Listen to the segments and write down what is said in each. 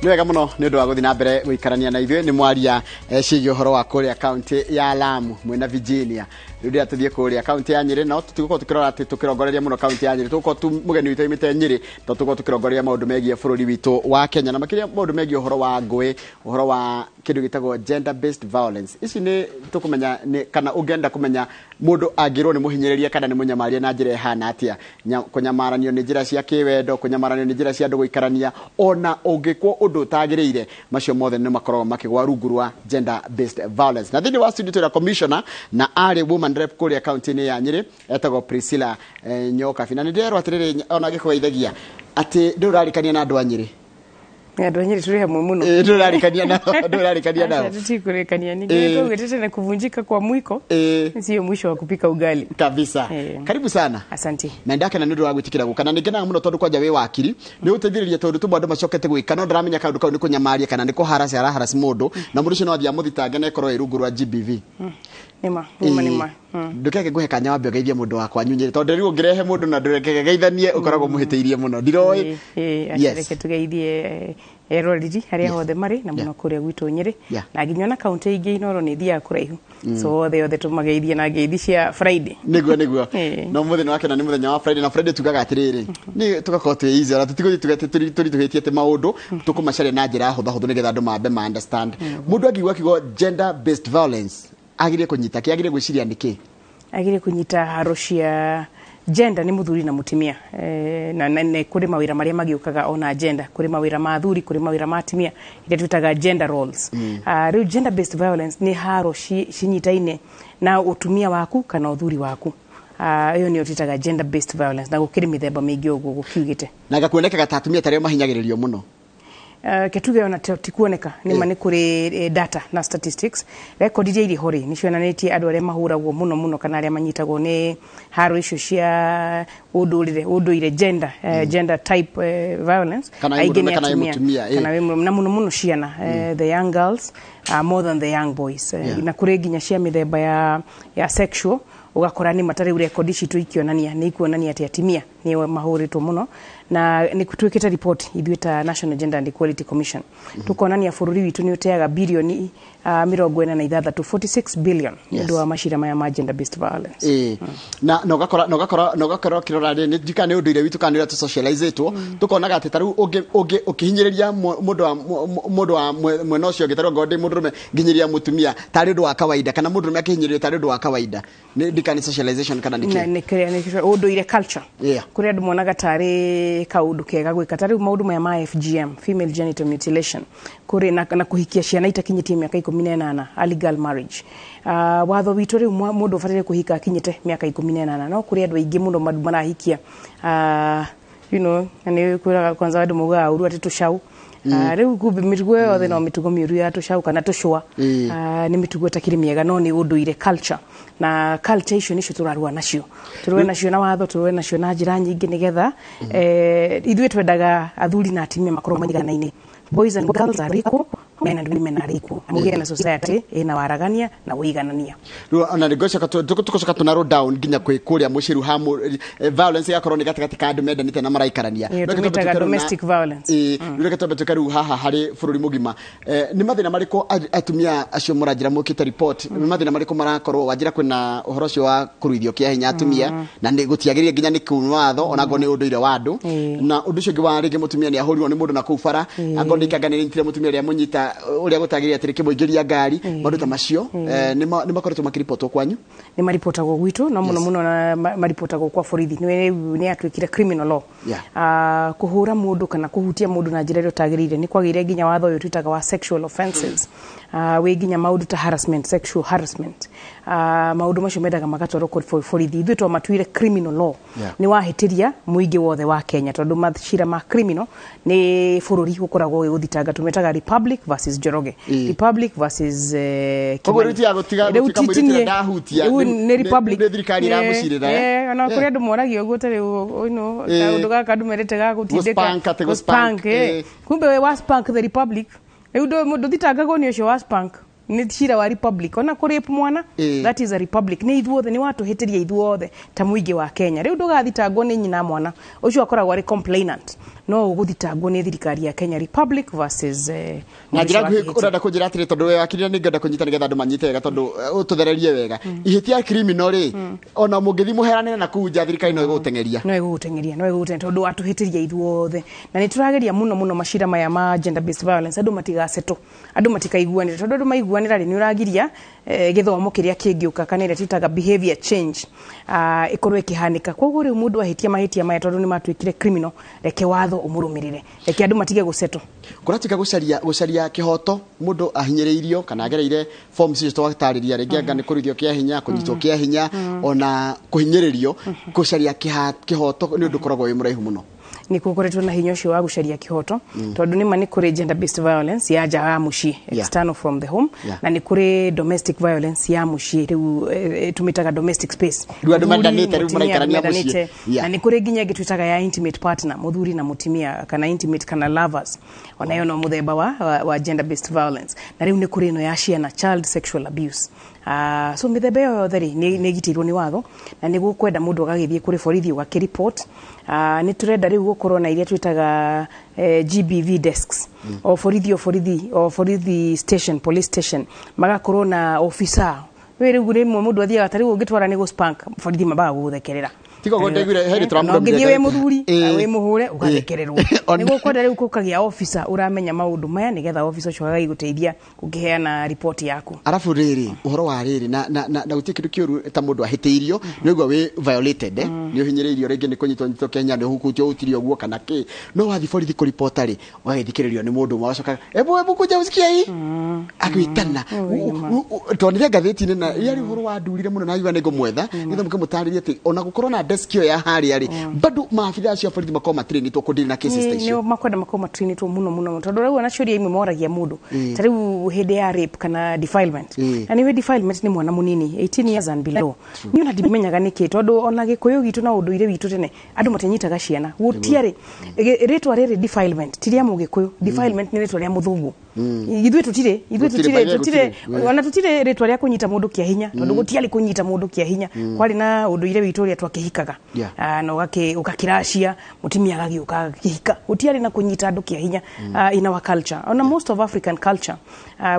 Nĩ wega mũno nĩ ũndũ wa gũthiĩ na mbere gũikarania na ithuĩ nĩ mwaria ciĩgiĩ ũhoro wa kũrĩa kaunti ya Lamu mwena Virginia. Rĩu rĩrĩa tũthiĩ kũrĩa kaunti ya Nyĩrĩ no tũtigũkorwo tũkĩrora atĩ tũkĩrongoreria mũno kaunti ya Nyĩrĩ, tũgũkorwo tu mũgeni witũ oimĩte Nyĩrĩ, to tũgũkorwo tũkĩrongoreria maũndũ megiĩ bũrũri witũ wa Kenya, na makĩria maũndũ megiĩ ũhoro wa ngũĩ, ũhoro wa kĩndũ gĩtagwo gender based violence. Ici nĩ tũkũmenya kana ũngĩenda kũmenya mũndũ angĩrwo nĩ mũhinyĩrĩria kana nĩ mũnyamaria na njĩra ĩhana atĩa. Kũnyamaranio nĩ njĩra cia kĩwendo, kũnyamaranio nĩ njĩra cia andũ gũikarania, ona ũngĩkwo ũndũ ũtagĩrĩire, macio mothe nĩ makoragwo makĩgwa rungu rwa gender based violence. Na thĩinĩ wa studio twĩna commissioner na arĩ woman rep kũrĩa kaunti-inĩ ya Nyĩrĩ etagwo Priscilla Mukami. Na nĩ ndĩrerwo atĩrĩrĩ ona gĩkũgeithagia atĩ ndũrarikania na andũ a Nyĩrĩ. Andũ a Nyĩrĩ tũrĩ hamwe mũno. Ndũrarikania nao. Tutikurikania ningine tugetete na kuvunjika kwa mwiko. Sio mwisho wa kupika ugali. Kabisa. Karibu sana. Asante. Na ndakena nĩ ũndũ wa gwĩtĩkĩra gũka na ningĩ na mũno tondũ kwanja wĩ wakiri nĩ ũteithĩrĩria tondũ tũmwe andũ macokete gwĩka no ndaramenya kaũndũ kau nĩ kũnyamaria kana nĩ kũharasi mũndũ na mũndũ ũcio no athia mũthitange na ikorwo rungu rwa GBV. Nima. Ndũkeke ngũhe kanya wambe ũgeithie mũndũ wakwa Nyĩrĩ tondũ rĩu ũngĩrehe mũndũ na ndũreke geithanie ũkoragwo mũhĩtĩirie mũno. Ndiroĩ. Reke tugeithie eroreri harĩa hothe marĩ na mũno kũrĩa gwitũ Nyĩrĩ na nginya na kaunti ingĩ inoro nĩ thiaga kũraihu. So othe tũmageithie na ngeithi cia Friday. Niguo. No mũthenya wake na nĩ mũthenya wa Friday na Friday tugaga atĩrĩrĩ. Nĩ tugakorwo twĩ easy ona tũtigũthiĩ tũritũhĩtie atĩ maũndũ tũkũmacaria na njĩra hũthũ nĩgetha andũ mambe ma understand. Mũndũ angĩigua kiugo gender based violence agire kunyita kĩ agire gwĩciria nĩkĩ? Agire kunyita haro cia gender ni muthuri na mutimia na kuri mawira maria magiukaga ona gender kuri mawira ma athuri kuri mawira ma atimia ile twitaga gender roles. Real gender based violence ni haro cinyitaine na utumia waku kana uthuri waku. Iyo ni twitaga gender based violence na gukiri mithemba mingi uguo gukiugite na gakuoneka ta atumia tareo mahinyagiririo muno. Ketuge ona tikuoneka ni mane kuri data na statistics record iria iri hori ni cionanetie andu aria mahuragwo muno kana aria manyitagwo ni haro icio cia unduire gender type violence aigene atumia kana na muno ciana the young girls more than the young boys na kuri nginya cia mithemba ya sexual ugakora ni matari record citu ikionania ni ikuonania ati atimia ni mahuritwo muno na ni twikite report ithuita National Gender and Equality Commission tukonania bururi witu ni uteaga bilioni 46 billion ndio wa mashira maya ma gender based violence. Na nogakora kirora ni ndika ni unduire witu kana tu socializeto tukonaga ati taru ukihinyiriria mundu wa mwena ucio gitarwo ngode mundurume nginyiria mutumia tari ndu wa kawaida kana mundurume akihinyiririo tari ndu wa kawaida ni ndika ni socialization kana niki ni unduire culture kuri andu monaga tari kaundu kega gwika tari maundu maya ma FGM female genital mutilation kuri na kuhikia ciana itakinyitie miaka 18 illegal marriage. Watho witu riu mundu ufatire kuhika akinyite miaka 18 no kuri andu aingi muno marahikia ni kwiraga kwanza andu muga uru ati tushau riu kumbe mitugo yothe no mitugo miuru ya tushau kana tushua ni mitugo takiri miega no ni unduire culture na culture icio nicio turarua nacio na watho turarua nacio na njira nyingi nigetha ithuĩ twendaga athuri na atimia makorwo maiganaine. Boys and girls are equal, men and women are equal. Mugia na society ina waragania na uiganania. Ona negotiate tukocoka tunaro down nginya kwikuria mushiru ha violence ya corona gatakati ka andu mendanite na maraikarania. Twitaga domestic violence. Reke tobetuka riu haha hari bururi mugima. Ni mathina mariko atumia acio muranjira mukite report. Ni mathina mariko marakorwo wanjira kwina uhoro cio wa kuruithio kia hinya atumia na ni gutiagiriria nginya ni kunwatho ona go ni unduire wa andu. Na undu cio ngi wa ringi mutumia ni ahurirwo ni mundu na kufara ndikanga ni ntire mutumia ria munyita uria gutagiria atiri kimuingiria ngari maundu ta macio ni makoretwo makiripotwo kwanyu ni maripotagwo gwitu no muno na maripotagwo kwa borithi ni atwikire criminal law kuhura mundu kana kuhutia mundu na njira ĩrĩa ũtagĩrĩire ni kwagire nginya watho uyu twitaga wa sexual offenses we nginya maundu ta harassment sexual harassment maundu macio mendaga magatwarwo kwa borithi ithuĩ twamatuire criminal law ni wahĩtĩria muingi wothe wa Kenya tondu mashira ma criminal ni bururi gukoragwo uthitanga tumetaga Republic versus Joroge Republic versus Kogoriti ya gutiga mwitira ndahutia ni Republic ni thirikari iramucirira ona kuri andu moragio uguo tari undu gaka andu merete ga gutindika spank kumbe we was spank the Republic ndu thitangagwo ni ucio was spank ni cira wa republic ona kuri mwana that is a republic ni ithuothe ni watu hitiria ithuothe ta muingi wa Kenya riu ndugathitangwo ni nyina mwana ucio akoragwo ari complainant no uguthitangwo ni thirikari ya Kenya Republic versus na njira urenda kunjira atiri tondu we wakirira ni ngenda kunyita nigetha andu manyite wega tondu ututhererie wega ihitia criminal ri ona mungithi muheranire na kuja thirikari no igutengeria tondu atuhitiria ithuothe na ni turageria muno mashira maya ma gender based violence andu matigaceto andu matikaiguanira tondu andu maiguanira ri ni uragiria githomo kiria kingiuka kana ire titaga behavior change ikorwe kihanika koguo ri mundu ahitia mahitia maya tondu ni matwikire criminal reke watho umurumirire reke andu matige guceto kuratika gucaria kihoto mundu ahinyiriirio kana agereire forms icio twatariria rengi ni kurithio kia hinya kunyitwo kia hinya ona kuhinyiririo gucaria kihoto ni undu koragwo wi muraihu muno ni kukoretwo na hinya ucio wa gucaria kihoto tondu ni mani kuri gender based violence ya jaga muci external from the home na ni kuri domestic violence ya muci riu tumitaga domestic space riu mandanite riu maraikarania muci na ni kuri ginya gitwitaga ya intimate partner muthuri na mutimia kana intimate kana lovers onayo no muthemba wa gender based violence na riu ni kuri no ya ciana child sexual abuse so mithemba yothe ri ni gitirwo ni watho na ni gukwenda mundu agagithie kuri borithi wa report ni turenda riu gukorwo na iria twitaga GBV desks o borithi station police station magakorwo na officer we riu rimwe mundu athiaga atari ungitwara ni go spank borithi mabaga guthekerera tiko gondegire heri turamuga ngiwe muthuri we muhure ugathekererwo nigo kwenda riu kukagia officer uramenya maundu maya nigetha officer ucio agaiguteithia ukiheana report yaku arafu riri uhoro wa riri na utie kindu kiuru ta mundu ahitiirio nigwa we violated ni uhinyiriirio ringi ni kunyitwo nyito Kenya ni hukutio utirio guo kana ki no wathi borithi ku report ri wagithikiririo ni mundu mwacoka ebu kuja usikia hii akwitana tonire gatheti-ini na yari uhoro wa ndurire muno na yuga ni ngumwetha nitho mukimutaririe ati ona gukorwo na deskio ya hari ari bado maafitha acio borithi makoma train to kudili na cases station ni makwenda makoma train to muno tondu riu ona ciuria imwe moragia mundu tariu hinde ya rape kana defilement na ni defilement ni mwana munini 18 years and below ni ona ndimenyaga niki tondu ona gikuyu gitu na unduire witu tene andu matenyitaga ciana gutiari ritwa riri defilement tiria mugikuyu defilement ni ritwa ria muthungu ithuĩ tutire ona tutire ritwa ria kunyita mundu kia hinya tondu gutiari kunyita mundu kia hinya kwari na unduire witu ria twakihikaga na ukakiracia mutimia agagiuka kihika gutiari na kunyita andu kia hinya in our culture on most of African culture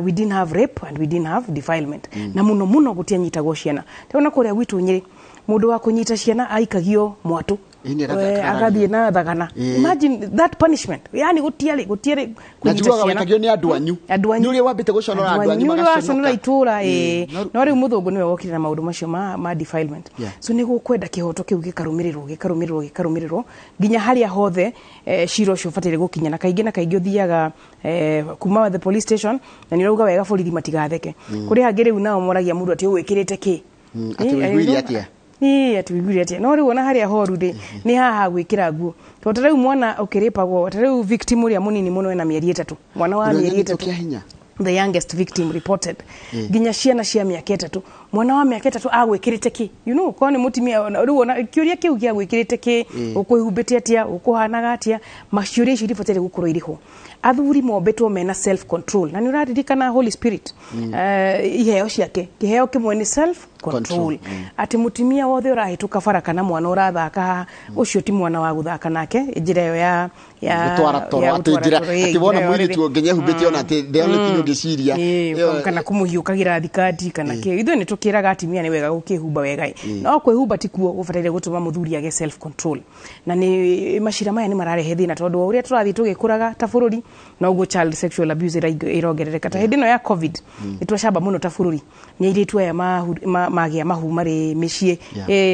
we didn't have rape and we didn't have defilement na muno gutianyitagwo ciana tena kuria gwitu Nyeri mundu wa kunyita ciana aikagio mwatu agathie na thagana imagine that punishment yani gutiari kunyita ciana wakagio ni andu anyu ni uri wambite guconora andu anyu magaconora itura no riu muthungu niwe wokire na maundu macio ma defilement so ni gukwenda kihoto kiu gikarumirirwo ginya haria hothe ciro cio fatire gukinya na kaingi uthiaga kuma the police station na ni rauga wega borithi matigatheke kuri hangi riu nao moragia mundu ati wikirite ki ati wiguire atia ati wiguire atia no riu ona haria horu ri ni haha gwikira nguo tondu riu mwana ukiripagwo riu victim uria munini muno ena mieri 3 mwana wa mieri 3 the youngest victim reported ginya ciana cia miaka 3 mwana wa miaka 3 agwikirite ki kwani mutimia riu ona kiuria kiu gia gwikirite ki ukuhumbite atia ukuhanaga atia maciuria icio rifatire gukorwo iriho athuri mombetwo mena self control na ni uraririkana Holy Spirit iheo ciake kiheo kimwe ni self control ati mutimia wothe urahituka bara kana mwana urathaka ucio ti mwana wa guthaka nake njira yo ya gutwara toro ati njira ati wona mwiritu nginya humbite ona ati the only thing ungiciria kana kumuhiukagira thikati kana ke ithu ni tukiraga atimia ni wega gukihumba wega no kwihumba ti kuo gufatire gutuma muthuri age self control na ni mashira maya ni mararehe thina tondu uria turathi tugikuraga ta bururi na ugo child sexual abuse irogerereka ta hindi no ya covid itwashamba muno ta bururi nyeiritu aya magia mahu mari mishie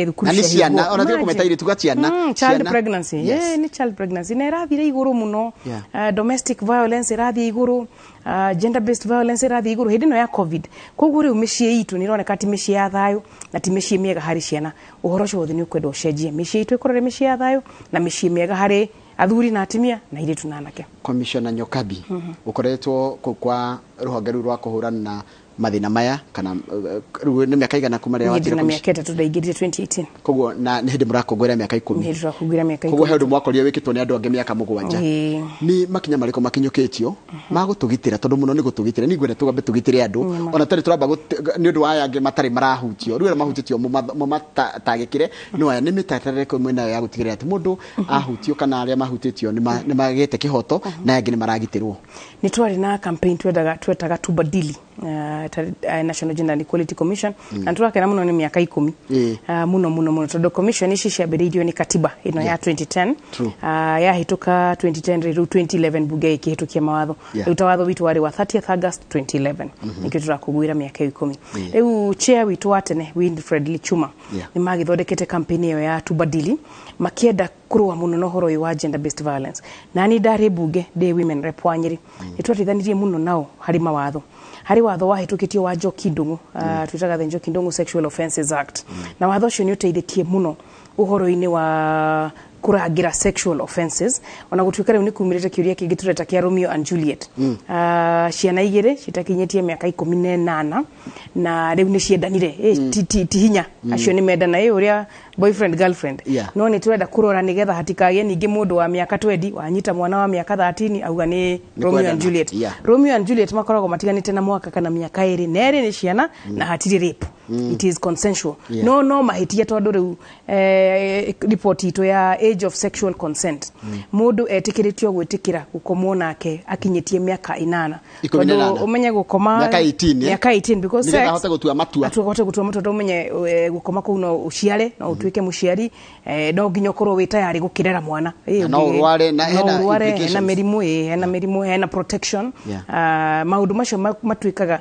thukuru cia ciana ona tiga kumetaire tugaciana child pregnancy ni child pregnancy na irathire iguru muno domestic violence irathire iguru gender based violence irathire iguru hindi no ya covid koguo riu mishie itu ni roneka ti mishie ya thayo na ti mishie miega hari ciana uhoro cio ni ukwenda ucenjie mishie itu ikorore mishie ya thayo na mishie miega hari athuri na atimia na iritu na anake Commissioner Mukami ukoretwo kwa ruhonge rwa kuhurana na mathina maya kana nĩ mĩaka igana kuma rĩrĩa watire commission mĩaka 3 ndaingĩrire 2018 koguo na nĩ hĩndĩ mũrakũngũĩra mĩaka 10 nĩ tũrakũngũĩra mĩaka 10 koguo he ũndũ mwakorire wĩkĩtwo nĩ andũ angĩ mĩaka 7 nĩ makinya marĩkũ makinyũkĩtio magũtũgitĩra tondũ mũno nĩ gũtũgitĩra nĩ ngwenda tũgambe tũgitĩre andũ ona tarĩ tũramba nĩ ũndũ wa aya angĩ matarĩ marahutio rĩu mahutĩtio matagĩkire no aya nĩ mĩtaratara mwena ya gũtigĩrĩra atĩ mũndũ ahutio kana arĩa mahutĩtio nĩ magĩte kĩhoto na angĩ nĩ maragitĩrwo. Nĩ twarĩ na campaign twetaga tubadili National Gender Equality Commission na turakena muno nĩ mĩaka 10 muno tondũ commission ici ciambĩrĩirio nĩ katiba ĩno ya 2010 yahĩtũka 2010 rĩu 2011 bunge ikĩhĩtũkia mawatho rĩu tawatho witũ warĩ wa 30th August 2011 nĩkĩo tũrakũngũĩra mĩaka 10 rĩu chair witũ wa tene Winfred Lichuma nĩ magĩthondekete campaign ĩyo ya tubadili makĩenda kũrũa mũno na ũhoro ũyũ wa gender based violence na nĩ ndarĩ bunge ndĩ women rep wa Nyeri nĩ twatithanirie mũno nao harĩ mawatho harĩ watho wahĩtũkĩtio wa Njoki Ndung'u twĩtaga the Njoki Ndung'u Sexual Offences Act na watho ũcio nĩ ũteithĩtie mũno ũhoro-inĩ wa kũrangĩra sexual offences ona gũtuĩka rĩu nĩ kumĩrĩte kĩũria kĩngĩ tũreta kĩa Romeo and Juliet ciana igĩrĩ citakinyĩtie mĩaka 18 na rĩu nĩ ciendanire ti hinya acio nĩ mendana ũrĩa boyfriend girlfriend no nĩ tũrenda kũrora nĩgetha hatikagĩe ningĩ mũndũ wa mĩaka 20 wanyita mwana wa mĩaka 13 auga nĩ Romeo and Juliet Romeo and Juliet makoragwo matiganĩte na mwaka kana mĩaka 2 na erĩ nĩ ciana na hatirĩ rape it is consensual no mahĩtia tondũ rĩu report itũ ya age of sexual consent mũndũ etĩkĩrĩtio gwĩtĩkĩra gũkomwo nake akinyĩtie mĩaka 8 tondũ umenye gũkoma mĩaka 18 because sex ahote gũtua matua tondũ umenye gũkoma kũu no ũciare no ũtuĩke mũciari no nginya ũkorwo wĩ tayari gũkĩrera mwana no ũrware na hena mĩrimũ hena protection maũndũ macio matuĩkaga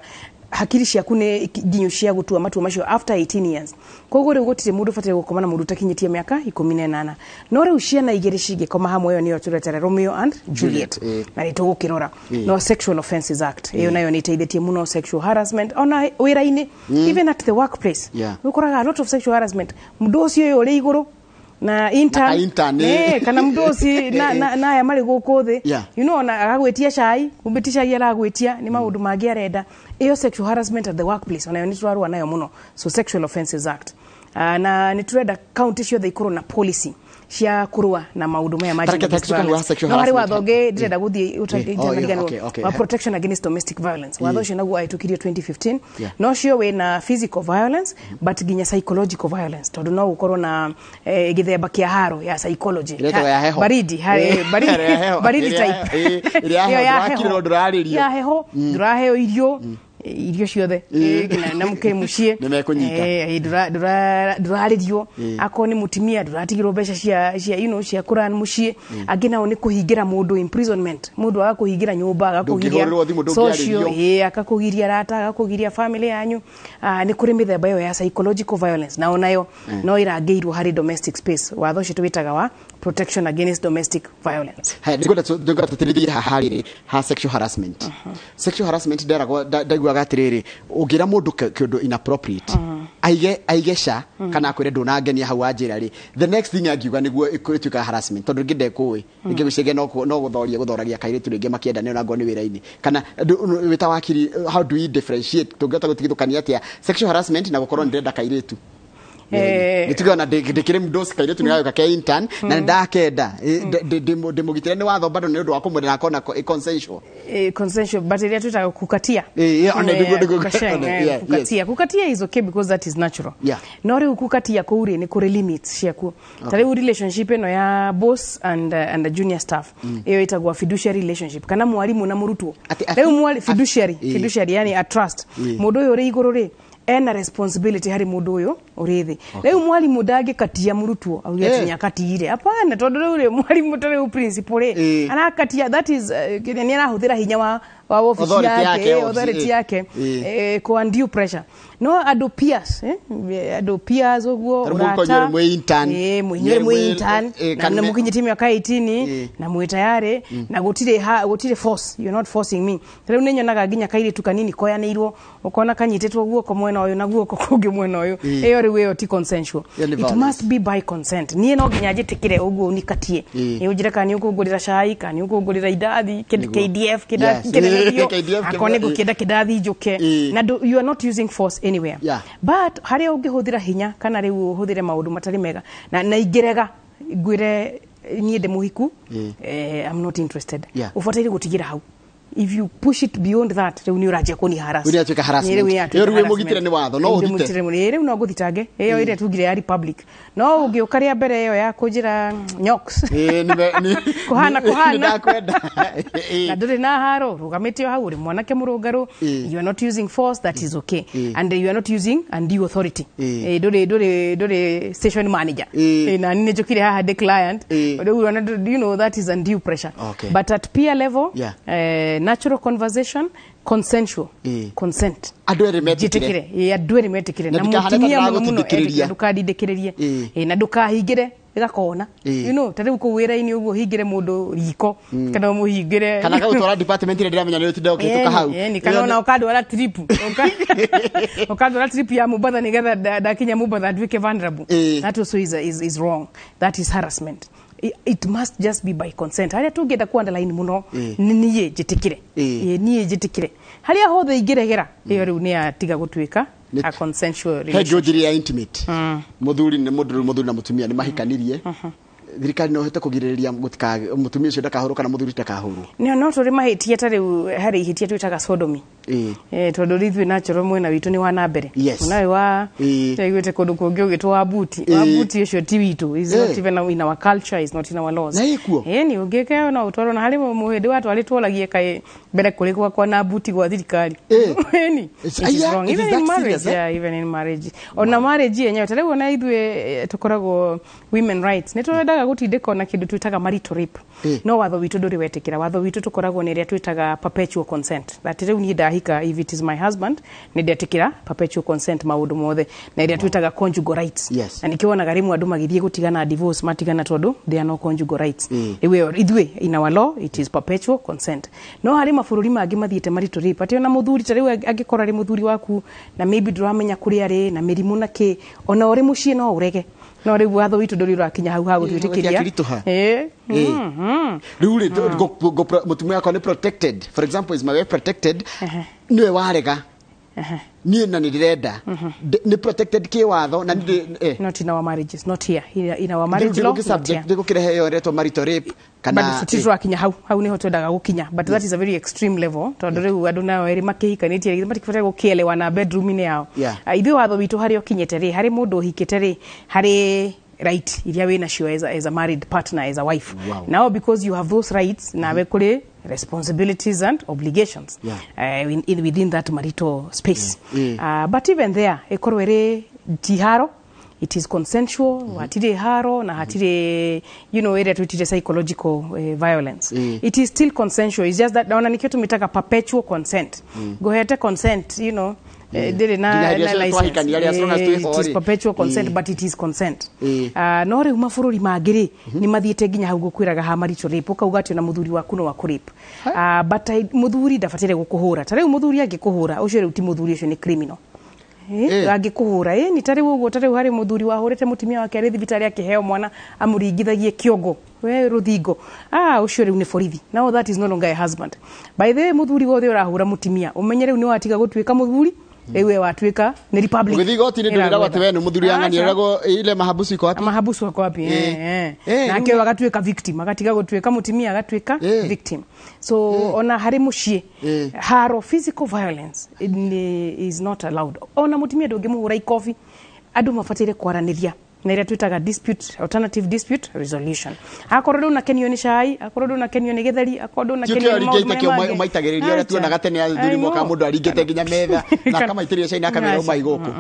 hakiri ciaku nĩ nginyo cia gũtua matua macio after 18 years koguo rĩu gũtirĩ mũndũ batiĩ gũkoma na mũndũ takinyĩtie mĩaka 18 no rĩu ciana igĩrĩ cingĩkoma hamwe ĩyo nĩyo tũretera Romeo and Juliet na nĩ tũgũkĩrora no Sexual Offences Act ĩyo nayo nĩ ĩteithĩtie mũno sexual harassment ona wĩra-inĩ even at the workplace ũkoraga a lot of sexual harassment mũndũ ũcio ũrĩ igũrũ na intern kana mdosi na aya mari gũkũ thĩ you know na agagwĩtia cai kumbe cai aragwĩtia ni maũndũ mangĩ arenda iyo sexual harassment at the workplace ona ni twarua nayo muno so Sexual Offences Act na ni turenda county ciothe ikorwo na policy cia kurua na maundu maya maji na wari wathoge ndĩrenda gũthiĩ wa protection against domestic violence watho ũcio naguo ahĩtũkirio 2015 no cio we na physical violence but ginya psychological violence tondũ no gũkorwo na gĩthemba kĩa haro ya psychology baridi type ya heho ndũraheo irio ciothe na muke mucie nduraririo ako ni mutimia nduratigirwo mbeca cia cia kuran mucie angĩ nao ni kuhingira mundu imprisonment mundu agakuhingira nyumba agakuhingia social akakugiria rata agakugiria family yanyu ni kuri mĩthemba yo ya psychological violence na onayo no irangĩirwo harĩ domestic space watho ũcio twĩtaga wa protection against domestic violence ndigwenda tũtĩrĩrie ha sexual harassment sexual harassment ndaiguaga atĩrĩrĩ ũngĩra mũndũ kĩũndũ inappropriate aigesha kana akwĩre ndũnangenia hau anjĩra rĩ the next thing angiuga nĩguo ĩtuĩka harassment tondũ ngĩnde kũĩ ngĩgũcege no gũthoragia kairĩtu rĩngĩ makĩenda na ngoni wĩra-inĩ kana wĩta wakiri how do we differentiate tũngĩhota gũtigithũkania atĩa sexual harassment na gũkorwo ndĩrenda kairĩtu nĩtugana ndĩkĩrĩ mdosi kairĩtu nĩgagĩũka ke intern na ndakenda ndĩmũgitĩre nĩ watho bado nĩ ũndũ wa kũmwenda na kona consensual but iria twĩtaga kukatia kukatia is okay because that is natural no rĩu kukatia kũu rĩ nĩ kũrĩ limits ciaku ta rĩu relationship ĩno ya boss and a junior staff ĩyo ĩtagwo fiduciary relationship kana mwarimu na mũrutwo rĩu fiduciary yani a trust mũndũ ũyũ ũrĩ igũrũ rĩ ena responsibility hari mũndũ ũyũ ũrĩthĩ rĩu mwarimu ndangĩkatia mũrutwo auge ati nyakatire hapana tondũ rĩu mwarimu tarĩu principal anakatia that is nĩ arahũthĩra hinya wa office yake authority yake ku undue pressure no andũ peers ũguo urata mwe intern na mũkinyĩtie mĩaka 18 na mwĩ tayari na gũtirĩ force you're not forcing me rĩu nĩ nyonaga nginya kairĩtu kanini koyanĩirwo ukona kanyitĩtwo guoko mwena ũyũ na guoko kũngĩ mwena ũyũ ĩyo rĩu ĩyo ti consensual it must be by consent niĩ no nginya njĩtĩkĩre ũguo unikatie ũnjĩre kana nĩ ũkũngũrĩra cai kana nĩ ũkũngũrĩra indathi KDF akone gukenda kidathi njuke na you are not using force anywhere but haria ungihũthĩra hinya kana rĩu ũhũthĩre maũndũ matarĩ mega na ingĩrega ngwĩre niĩ ndĩ mũhiku I'm not interested ũbataire gũtigĩra hau. If you push it beyond that rĩu nĩ ũranjia kũni harass nĩ atuĩka harassment rĩu mũgitĩre nĩ watho no ũthite rĩu no gũthitange ĩyo ĩrĩa tugire ya republic no ũngĩũka rĩa mbere ĩyo ya kũnjĩra nyoks kũhana na ndũrĩ na haro rũgamĩte hau ũrĩ mwanake mũrũngarũ you are not using force that is okay and you are not using undue authority ndũrĩ station manager na nĩ njũkire haha ndĩ client you know that is undue pressure but at peer level natural conversation consensual consent andũ erĩ metikire na mutumia mũno ndukadindĩkĩrĩrie na ndukahingĩre gakona you know tariu ku wĩra-inĩ ũguo hingĩre mũndũ riko kana mũhingĩre kana gũtwara department ĩrĩa ndĩramenya nĩ ũtinda ũkĩhĩtũka hau ni kana ona ũkandwara trip ya Mombasa nĩgetha ndakinya Mombasa nduĩke vulnerable that also is wrong, that is harassment. It must just be by consent. Haria tungenda ku underline muno niĩ njĩtĩkĩre haria hothe ingĩregera ĩyo rĩu nĩ atiga gũtuĩka a consensual relationship. Hejũnjĩri ya intimate mũthuri na mũtumia nĩ mahikanirie thirikari no hote kũgirĩrĩria mũtumia ũcio ndakahũrwo kana mũthuri ndakahũrwo no tũrĩ mahĩtia ta rĩu harĩ ihĩtia twĩtaga sodomy tondũ rĩthuĩ natural mwena witũ nĩ wa nambere nawe wa ĩgwĩte kũndũ kũngĩ ũgĩtwo wa buti ũcio ti witũ, is not even in our culture, is not in our laws. Nĩ ũngĩke no ũtwarwo na harĩ mũhĩndĩ watwarĩtwo lagie kaĩ mbere kũrĩ gwakwa na buti gwa thirikari even in marriage ona marriage yenyewe ta rĩu ona ithuĩ tũkoragwo women rights nĩ tũrendaga gũtindĩka na kĩndũ twĩtaga marital rape no watho witũ ndũrĩ wetĩkĩra. Watho witũ tũkoragwo nĩ ĩrĩa twĩtaga perpetual consent, that rĩu niĩ ndahika if it is my husband nĩ ndetĩkĩra perpetual consent maũndũ mothe na ĩrĩa twĩtaga conjugal rights. Na nĩkĩo wonaga rĩmwe andũ magĩthiĩ gũtigana divorce matigana tondũ they are no conjugal rights. Ithuĩ in our law it is perpetual consent. No harĩ mabũrũri mangĩ mathiĩte marital rape atĩ ona mũthuri ta rĩu angĩkora rĩ mũthuri waku na maybe ndũramenya kũrĩa arĩ na mĩrimũ na kĩ ona ũrĩ mũciĩ no ũrege no rĩu watho witũ ndũrĩ ũrakinya hau ha gũtwĩtĩkĩria rĩu mũtumia wakwa nĩ protected, for example is my wife protected niwe warega niĩ na nĩ ndĩrenda nĩ protected kĩwatho na not in our marriages, not here in our marriage law ndĩgũkĩrehe yo retwo marital rape kana tũtirakinya hau nĩho twendaga gũkinya, but that is a very extreme level tondũ rĩu andũ nao erĩ makĩhikanĩtie matikĩbataire gũkĩelewana bedroom-inĩ yao. Ithuĩ watho witũ harĩ ũkinyĩte rĩ harĩ mũndũ ũhikĩte rĩ harĩ right iria wĩ nacio as a married partner, as a wife. Now because you have those rights nawe kũrĩ responsibilities and obligations within that marital space. But even there ĩkorwo ĩrĩ tiharo, it is consensual, hatire haro na hatire area twitire psychological violence. It is still consensual, it's just that ona nikio tumitaka perpetual consent. Go ahead consent, did na license. It is perpetual consent, but it is consent. No rĩu mabũrũri mangĩ nĩ mathiĩte nginya hau gũkwĩraga ha marital rape ukauga atĩ na mũthuri waku no akũrape. But mũthuri ndabataire gũkũhũra. Ta rĩu mũthuri angĩkũhũra ũcio rĩu ti mũthuri ũcio nĩ criminal. Angĩkũhũra nĩ ta rĩu ũguo ta rĩu harĩ mũthuri wahũrĩte mũtumia wake arĩ thibitarĩ akĩheo mwana amũringithagie kĩongo rũthingo ũcio rĩu nĩ borithi. Now that is no longer a husband. By the way mũthuri wothe ũrahũra mũtumia ũmenye rĩu nĩ watiga gũtuĩka mũthuri ewe watuĩka ni republic gĩthiĩ goti-inĩ ndũrĩra atĩ we nĩ mũthuri ang'aniaragwo ile mahabusu iko wapi nake agatuĩka victim, agatiga gũtuĩka mũtumia agatuĩka victim. So ona harĩ mũciĩ haro physical violence is not allowed. Ona mũtumia ndũngĩmũhũra ikobi, andũ mabataire kwaranĩria na ĩrĩa twĩtaga alternative dispute resolution. Akorwo ndũ nakenio nĩ cai, akorwo ndũ nakenio nĩ gĩtheri, akorwo ndũ nakenio nĩ maũndũ maitagĩrĩrio ũrĩa tuonaga tene athuri moka mũndũ aringĩte nginya metha na akamaitĩrĩria cai na akamera uma igũkũ.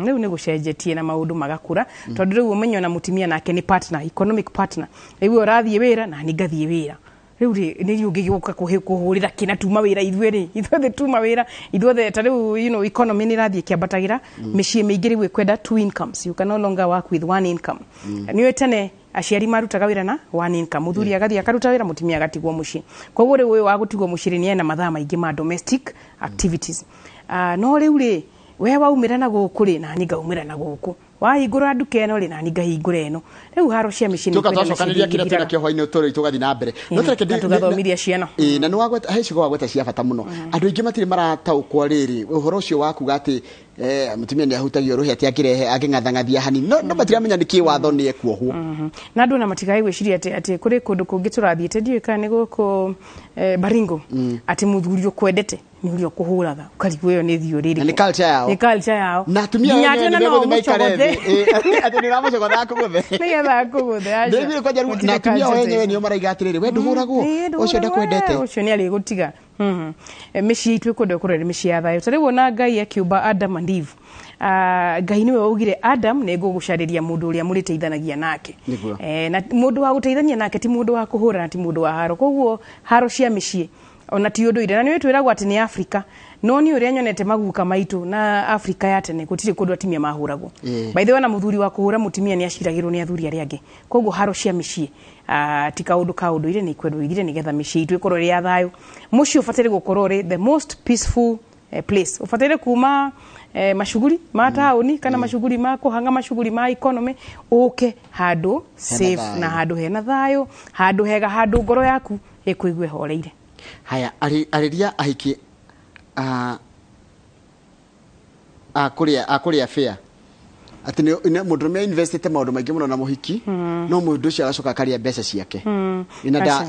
Rĩu nĩ gũcenjetie na maũndũ magakũra tondũ rĩu ũmenyo na mũtumia nake nĩ partner, economic partner. Rĩu ũrathiĩ wĩra na nĩ ngathiĩ wĩra. Rĩu nĩ ũngĩgĩũka kũhũrĩra kĩna tuma wĩra ithuothe tuma wĩra ithuothe ta rĩu economy nĩ rathiĩ kĩambatagĩra mĩciĩ mĩingĩ rĩu kwenda two incomes, you can no longer work with one income. Nĩ tene aciari marutaga wĩra na one income, mũthuri agathiĩ akaruta wĩra mũtumia agatigwo mũciĩ. Koguo rĩu ũyũ wa gũtigwo mũciĩ nĩ ena mathaa maingĩ ma domestic activities. No rĩu we waumĩra na gũkũ na niĩ ngaumĩra na gũkũ wahingũra nduka ĩno rĩ nani ngahingũra ĩno rĩu haro cia mĩciĩ tuka twacokanĩria kĩrĩa twĩna kĩo hwainĩ tũrĩ tũgathi na mbere no tũreke tugathomithia ciana na nĩ wagweta hecigo wagweta cia bata mũno andũ aingĩ matirĩ marataũkwo rĩrĩ ũhoro ũcio wakuga atĩ mutumia nĩ ahutagio ruhi ati akirehe ang'ang'athangathia hani no matiramenya nĩ kĩ watho nĩ ekuohwo na andũ na matigai gwĩciria atĩ kũrĩ kũndũ kũngĩ tũrathiĩte ndiũĩ kana nĩ gũkũ Baringo atĩ mũthuri ũkwendete nĩ ũrĩa ũkũhũraga ũkarigwo ĩyo nĩ thiũ rĩrĩ nĩ culture yao na atumia wenyewe nĩ megũthiĩ maikare thĩ atĩ nĩ ũramũcogotha akũgũthe nĩgetha akũgũthe aca na atumia wenyewe nĩo maraiga atĩrĩrĩ we ndũhũragwo ũcio ndakwendete ũcio nĩ arĩgũtiga mĩciĩ itũ ĩkwenda kũrora mĩciĩ ya thayũ tarĩu ona Ngai akiumba Adam and Eve Ngai nĩwe augire Adam nĩ ngũgũcarĩria mũndũ ũrĩa mũrĩteithanagia nake na mũndũ wa gũteithania nake ti mũndũ wa kũhũrana ti mũndũ wa haro koguo haro cia mĩciĩ ona ti ũndũ ire na nĩ twĩragwo atĩ nĩ Afrika no nĩ ũrĩa nyonete maguka maitũ na Afrika ya tene gũtirĩ kũndũ atumia mahũragwo by the way na mũthuri wa kũhũra mũtumia nĩ aciragĩrwo nĩ athuri arĩa angĩ koguo haro cia mĩciĩ ti kaũndũ ka ũndũ ire nĩ ikwendwo ithire nĩgetha mĩciĩ itũ ĩkorwo ĩrĩ ya thayũ mũciĩ ũbataire gũkorwo ũrĩ the most peaceful place ũbataire kuma mashuguri ma taoni kana mashuguri ma kuhanga mashuguri ma economy ũke handũ safe na handũ hena thayũ handũ hega handũ ngoro yaku ĩkũigwe horeire haya arĩria ahiki akũrĩa fair ati nĩ mũndũ ũrĩa investite maũndũ maingĩ mũno na mũhiki no mũndũ ũcio agacoka akarĩa mbeca ciake ina da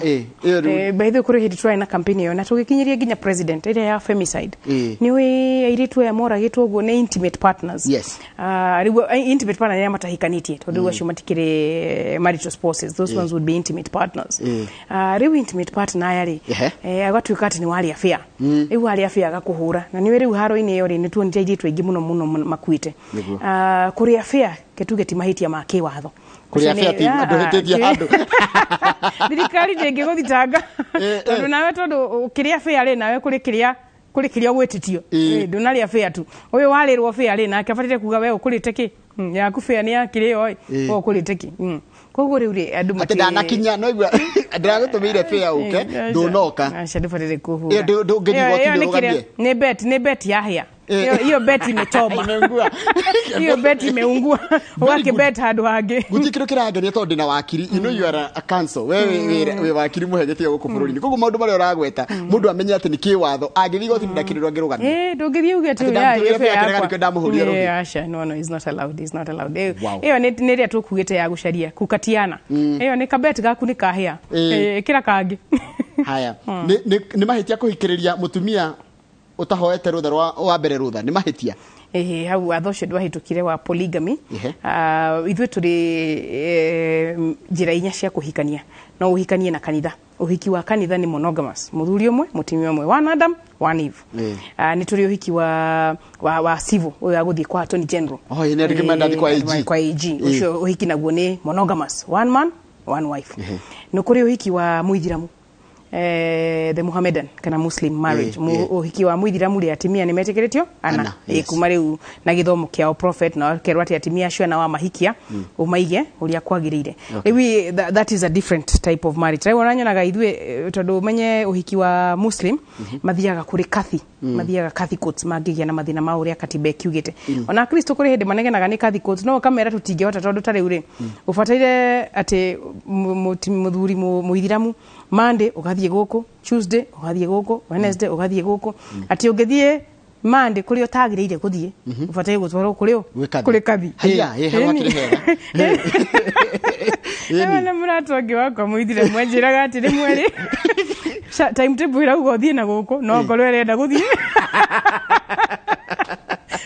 by the way kũrĩ hĩndĩ tũrarĩ na campaign ĩyo na tũgĩkinyiria nginya president ĩrĩa ya femicide nĩwe airĩtu aya moragĩtwo ũguo nĩ intimate partners rĩu intimate partner nĩ matahikanĩtie tondũ acio matikĩrĩ marital spouses those ones would be intimate partners rĩu intimate partner aya rĩ agatuĩka atĩ nĩ warĩa fair rĩu warĩa fair agakũhũra na nĩwe rĩu haro-inĩ ĩyo rĩ nĩ tuonire airĩtu aingĩ mũno makuĩte kuria fair ketuge ti mahitia ma kĩwatho kuria fair ti andũ hĩtĩtie handũ thirikari ndĩngĩgũthitanga tondũ nawe tondũ ũkĩrĩa fair rĩ nawe kũrĩ kĩrĩa ũgwĩtĩtio ndũnarĩa fair tu ũyũ warĩrwo fair rĩ nake abatire kuga we ũkũrĩte kĩ yaku fair nĩ yakĩrĩo ĩ ũkũrĩte kĩ koguo rĩu rĩ andũ matĩ ndanakinya no igua ndĩragũtũmĩire fair ũke ndũnoka aca ndũbatire kũhũra ndũngĩthiĩ goti ũrũgamie nĩ bet ya hĩa hiyo bet imechoma hiyo bet imeungua wake bet handu hangi gutikiro kirangenia tondu na wakiri you know you are a council we wakiri muhegetie guku bururi koguo maundu maria uragweta mundu amenye ati ni kiwatho angithii goti ndakirirwa ngirugania ndungithii ugete ya asha no is not allowed iyo ni ria tukugite ya gucaria kukatiana iyo ni kabet gaku ni kahia kira kangi haya ni mahitia kuhikiriria mutumia utahoete rutha wa mbere rutha ni mahitia hau watho ũcio ndwahĩtũkire wa polygamy ithuĩ tũrĩ njĩra inya cia kũhikania no ũhikanie na kanitha ũhiki wa kanitha ni monogamous muthuri ũmwe mutumia ũmwe one Adam one Eve ni tũrĩ ũhiki wa civil ũyũ agũthiĩ kwa attorney general ni recommended kwa AG ũcio ũhiki naguo ni monogamous one man one wife no kũrĩ ũhiki wa muithiramu the Mohammedan kana Muslim marriage uhiki wa muithiramu ri atimia ni metekeretio ana kuma riu na githomo kiao prophet na kerwa ati atimia acio na wa mahikia umaige uria kwagirire riu that is a different type of marriage riu onanyonaga ithwe tondu menye uhiki wa Muslim mathiaga kuri kathi mathiaga kathi courts magigia na mathina ma uria katiba kiugite ona Kristo kuri hindi manegenaga ni kathi courts no kamera tutingehota tondu tari uri ufataire ati muthuri muithiramu Monday ugathie guku Tuesday ugathie guku Wednesday ugathie guku ati ungethie Monday kuri otagirire kuthie ufatai gutwaro kuri kathi haya hewa kirehera na muratongi wako muithire mwenjiraga ati rimwe timetable ira ugothie na guku no ngoro irenda guthie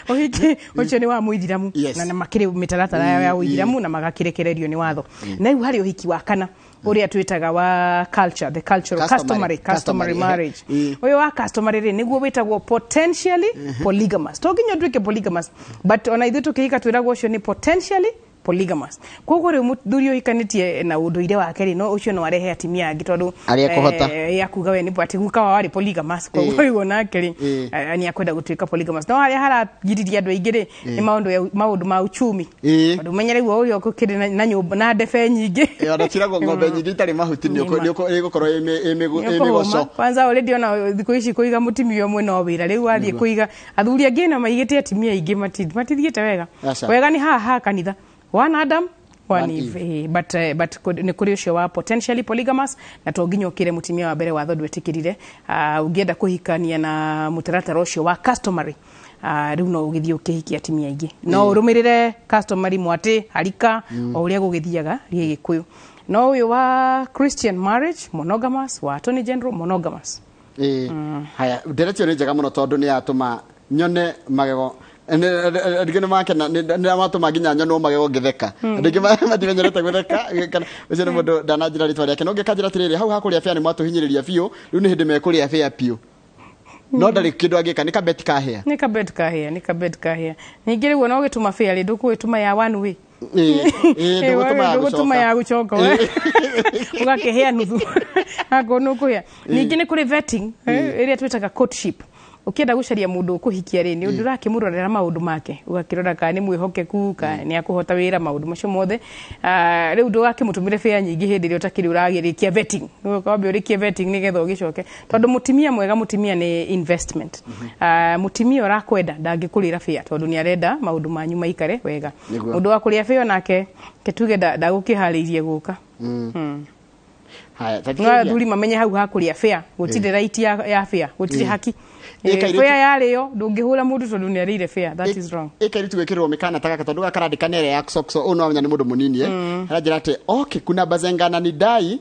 ohiki ucio ni wa muithiramu na makiri mitaratara ya uithiramu na magakirekererio ni watho na riu hari ohiki wa kana uria twitaga wa culture the cultural customary marriage uyo wa customary niguo witagwo potentially polygamous to nginya twike polygamous but ona ithu tukihika twiragwo ucio ni potentially polygamous koguo riu muthuri uhikanitie na unduire wake ri no ucio no arehe atimia angi tondu yakuga we ni ati guka wari polygamous koguo riu onake ri ni akwenda gutuika polygamous no haria haragiriria andu aingi ri ni maundu ma uchumi andu menyere guo urio kukiri na nyumba na ndebe nyingi ona tiragwo ng'ombe nyingi itari mahuti ni igukorwo imigoco kwanza already ona thiku ici kuiga mutimio mwe no wira riu athie kuiga athuri angi na maigite atimia aingi matithiete wega ni haha kanitha one Adam one Eve but ni kuri ucio wa potentially polygamous na to nginya ukire mutimia wa mbere wa tho ndwetikirire ungienda kuhikania na mutaratara ucio wa customary riu no ugithie ukihikia atimia aingi no urumirire customary mwati harika o uria gugithiaga rie gikuyu no uyu wa Christian marriage monogamous wa Attorney General monogamous haya direction ni njega muno tondu ni atuma nyone magego ndigene make na matuma nginya nyono magego ngitheka ndingi matimenyerete gwitheka kana ucio ni mundu ndanajira ritwa riake no ngikajira tiriri hau hakuria fia ni mwatuhinyiriria biu riu ni hindi mekuria fia piu no ndari kindu agika ni kabet kahia ningi riu no gituma fia ri ndukugituma ya one way ndugutuma ya gucoka ugakehea nuthu akono kuya ningi ni kuri vetting iria twitaga courtship ukienda gucaria mundu kuhikia ri ni undurake murorera maundu make ugakirora ka ni mwihokeku ka ni akuhota wira maundu macio mothe riu ndugake mutumire fea nyingi hindi ri utakiri uragirikia vetting ukambe urikie vetting ni getho gicoke tondu mutimia mwega mutimia ni investment mutimia urakwenda ndangikurira fea tondu ni arenda maundu manyu maikare wega mundu wa kuria fea nake ketuge ndagukihariirie guka haya tatizo thuri mamenye hau hakuria fea gutire right ya fea gutire haki fea yario ndungihura mundu tondu ni arire fea that is wrong ikaritu wekirwo mikana taka tondu gakarandika nere ya sokso uno amenya ni mundu munini arajira ati okay kuna bazengana ni dai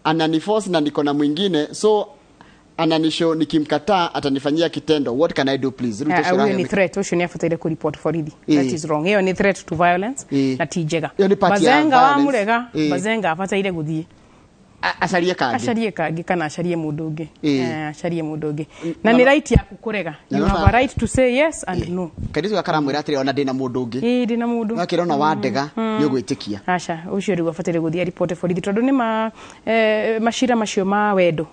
anani force na niko na mwingine so ananisho nikimkataa atanifanyia kitendo what can I do please ni threat usho ni afuataire ku report for idi that is wrong hiyo ni threat to violence na tijega bazenga wa murega bazenga afuataire guthie acarie kangi kana acarie mundu ungi na ni right ya kukurega you have a right to say yes and no kadizo gakaramwira atire ona ndina mundu ungi ndina mundu akirona wandega ni ugwitikia acha ucio riu afatire guthia report for it tondu ni mashira macio ma wendo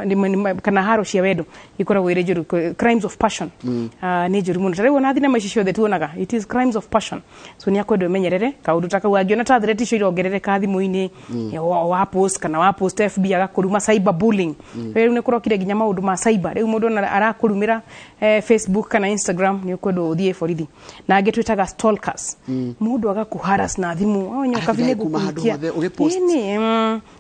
ni kana haro cia wendo ikoragwo ire njuru crimes of passion ni njuru muno tare wona thina macio ciothe tuonaga it is crimes of passion so ni akwendo menyerere kaundu takau angiona ta threat icio irongerere ka thimu-ini wa kana wa post FB agakuruma cyber bullying riu ni kurokire ginya maundu ma cyber riu mundu arakurumira Facebook kana Instagram ni ukwendo uthie borithi na angitwitaga stalkers mundu agakuharas na thimu onyoka vile gukuhikia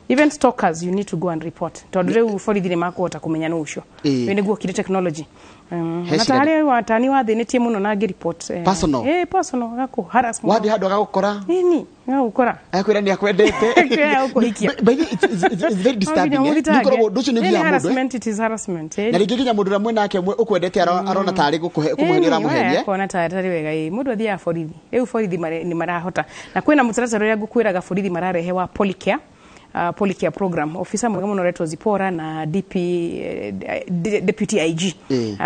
even stalkers you need to go and report tondu riu borithi ni makuhota kumenya no ucio we niguo kire technology na tare watani wathinitie muno na report personal agakuharas wadi hadu agakora gukora akwira ni akwendete ukuhikia it's very disturbing nikoro nducio ni bia mundu it is harassment na rigiginya mundu ramwe nake ukwendete arona tari kumuhirira muherie kona tari wega mundu athia borithi riu borithi ni marahota na kwina mutaratara uria gukwiraga borithi mararehe wa polycare program officer mwega muno reto Zipora na deputy IG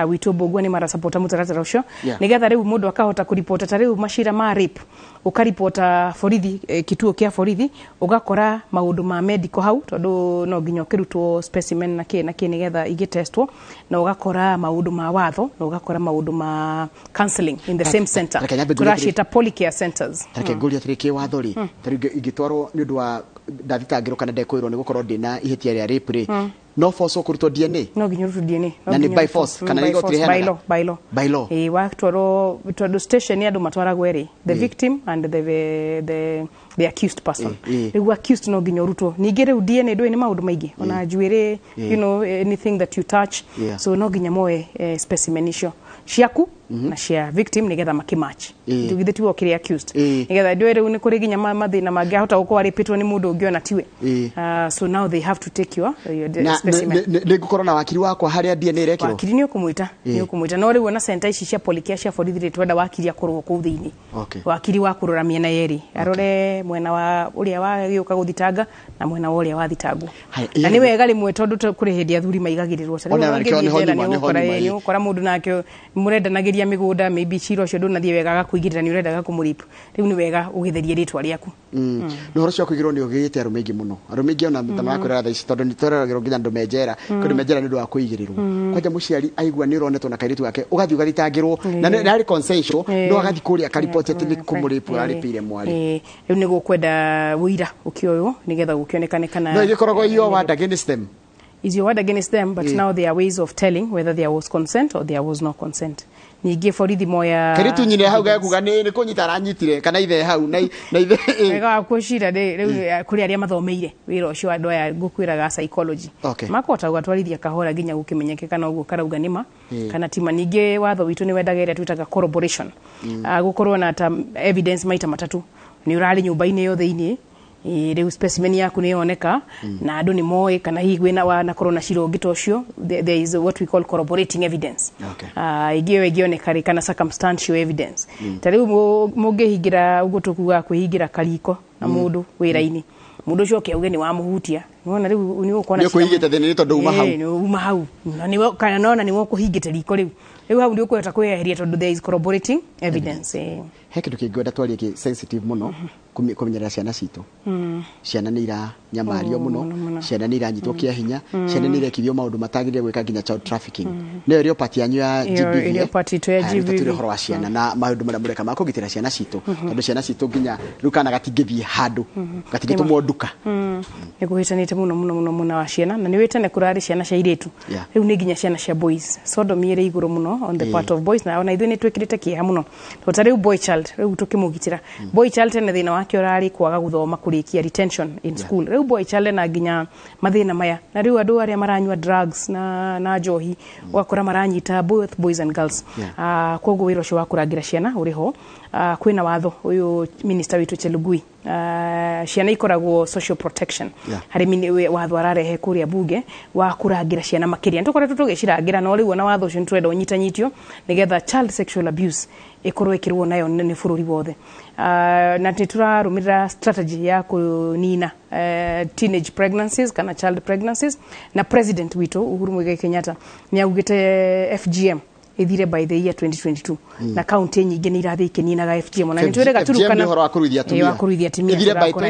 wito bogwa ni mara support mutaratara ucio nigetha riu mundu akahota kuripota tariu mashira ma rape ukaripota borithi kituo kia borithi ugakora maundu ma medical hau tondu no nginya kirutwo specimen na ki nigetha igitestwo na ugakora maundu ma watho na ugakora maundu ma counseling in the same center kurashita polycare centers take nguri atiriki watho ri tariu igitwarwo ni undu wa ndathitangiro kana ndekwirwo ni gukorwo ndina ihitia ria rape ri no force kurutwo DNA no nginya rutu DNA na ni by force kana ni gotire by law watwaro to station ya andu matwaragwo eri the victim and the accused person the accused no nginya rutu ningire DNA ndwe ni maundu maingi ona juire you know anything that you touch so no nginya moe specimen icio ciaku na cia victim nigetha makimatch tugithe tiwo kiri accused nigetha ndwe riu ni kuri ginya mathina mangi ahota gukorwo aripitwo ni mundu ungi ona tiwe so now they have to take your specimen nä ngå na wakiri wakwa harä a ndia nä rekärwo wakiri nä å kå mwä ta no rä u ona centa ici cia polikia cia borithi rä twenda wakiri akorwo kå u thä inä wakiri wa kå rora mĩena yerĩ arore mwena wa ũrĩa wagä å ka gå thitanga na mwena wa ũrĩa wathitangwo na nĩ wega rĩmwe tondũ kũrĩ hĩndĩ athuri maigagĩrĩrwo nĩ ũkora mũndũ nake mũrendanagĩria mĩgũnda maybe cira ũcio ndũnathiĩ wega agakũigĩrĩra nĩ ũrendaga kũmũripu rĩu nĩ wega ũgĩtherie rĩtwa rĩaku nä horo cia kũigĩrwo nĩ ũgĩte arũme aingĩ mũno arũme aingĩ ona mũtano wa kwĩrora thaa ici tondũ nĩ tweragĩrwo nginya andũ menjera kũndũ menjera nĩ ũndũ wa kũigĩrĩrwo kwanja mũciari aigua nĩ ũronetwo na kairĩtu gake ũgathiĩ ũgathitangĩrwo na nĩ arĩ consensual no agathiĩ kũrĩa akariboti atĩ nĩ kũmũrĩpu ararĩpĩire mwarĩ rĩu nĩ gũkwenda wĩira ũkĩoywo nĩgetha gũkĩonekane kana no igĩkoragwo iyo ward against them is your word against them but now there are ways of telling whether there was consent or there was no consent ningĩ borithi moya kiritu nyine hau gakuga nĩ kũnyita aranyitire kana ithe hau na ithe wega wa kũcira rĩu kũrĩ arĩa mathomeire wĩra ũcio andũ aya ngũkwĩraga psychology makota gũtwarithia kahora nginya gũkĩmenyeke kana ũguo karauga nĩma kana tima ningĩ watho witũ nĩ wendaga ĩrĩa twĩtaga corroboration gũkorwo na ta evidence maita matatũ nĩ ũrarĩ nyũmba-inĩ yo thĩinĩ rĩu specimen yaku nĩ yoneka na andũ nĩ moĩ kana hihi gwĩna nakorwo na cira ũngĩ ta ũcio there is what we call corroborating evidence ĩngĩoneka kana circumstantial evidence ta rĩu mũngĩhingĩra ũguo tũkuga kwĩhingĩra kariko na mũndũ wĩra-inĩ mũndũ ũcio ũkĩauge nĩ wamũhutia nĩwona rĩu nĩ ũkuona nĩũkũhingĩte thĩinĩ nĩ tondũ uma hau kana nona nĩ wokũhingĩte riko rĩu hau nĩ ũkũhota kwĩyeheria tondũ there is corroborating evidence he kĩndũ kĩngĩ wenda twarie kĩ sensitive mũno kũmenyerera ciana citũ ciana nĩ iranyamario mũno ciana nĩ iranyitwo kĩa hinya ciana nĩ irekithio maũndũ matagĩrĩire gwĩka nginya child trafficking nĩyo ĩrĩ pati yanyu ya GBV tũrĩ ũhoro wa ciana na maũndũ marĩa mũreka ma kũgitĩra ciana citũ tondũ ciana citũ nginya rĩu kana gatingĩthiĩ handũ gatingĩtũmwo nduka nĩ kũhĩtanĩte mũno wa ciana na nĩ wĩtane kũrarĩ ciana cia airĩtu rĩu nĩ nginya ciana cia boys sodomy ĩrĩ igũrũ mũno on the part of boys na ona ithuĩ nĩ twĩkĩrĩte kĩeha mũno tondũ ta rĩu boy child rĩu tũkĩmũgitĩra boy child tene thĩna wake ũrarĩ kwaga gũthoma kũrĩkia retention in school rĩu boy child na nginya mathĩna maya na rĩu andũ arĩa maranyua drugs na njohi ũgakora maranyita both boys and girls koguo wĩra ũcio wa kũrangĩra ciana ũrĩ ho kwĩna watho ũyũ minister witũ Chelugui ciana ikoragwo social protection harĩ watho ararehe kũrĩa bunge wa kũrangĩra ciana makĩria nĩtũkoretwo tũgĩcirangĩra no rĩu ona watho ũcio nĩtũrenda ũnyitanyitio nĩgetha child sexual abuse ĩkorwo ĩkĩrwo nayo nĩ bũrũri wothe na nĩtũrarũmĩrĩra strategy ya kũnina teenage pregnancies kana child pregnancies na president witũ Uhuru Muigai Kenyatta nĩaugĩte FGM ithire by the year 2022 na county nyingĩ nĩ irathiĩ ikĩninaga FGM ona nĩtwĩrĩga turukana wa kũruithia atumia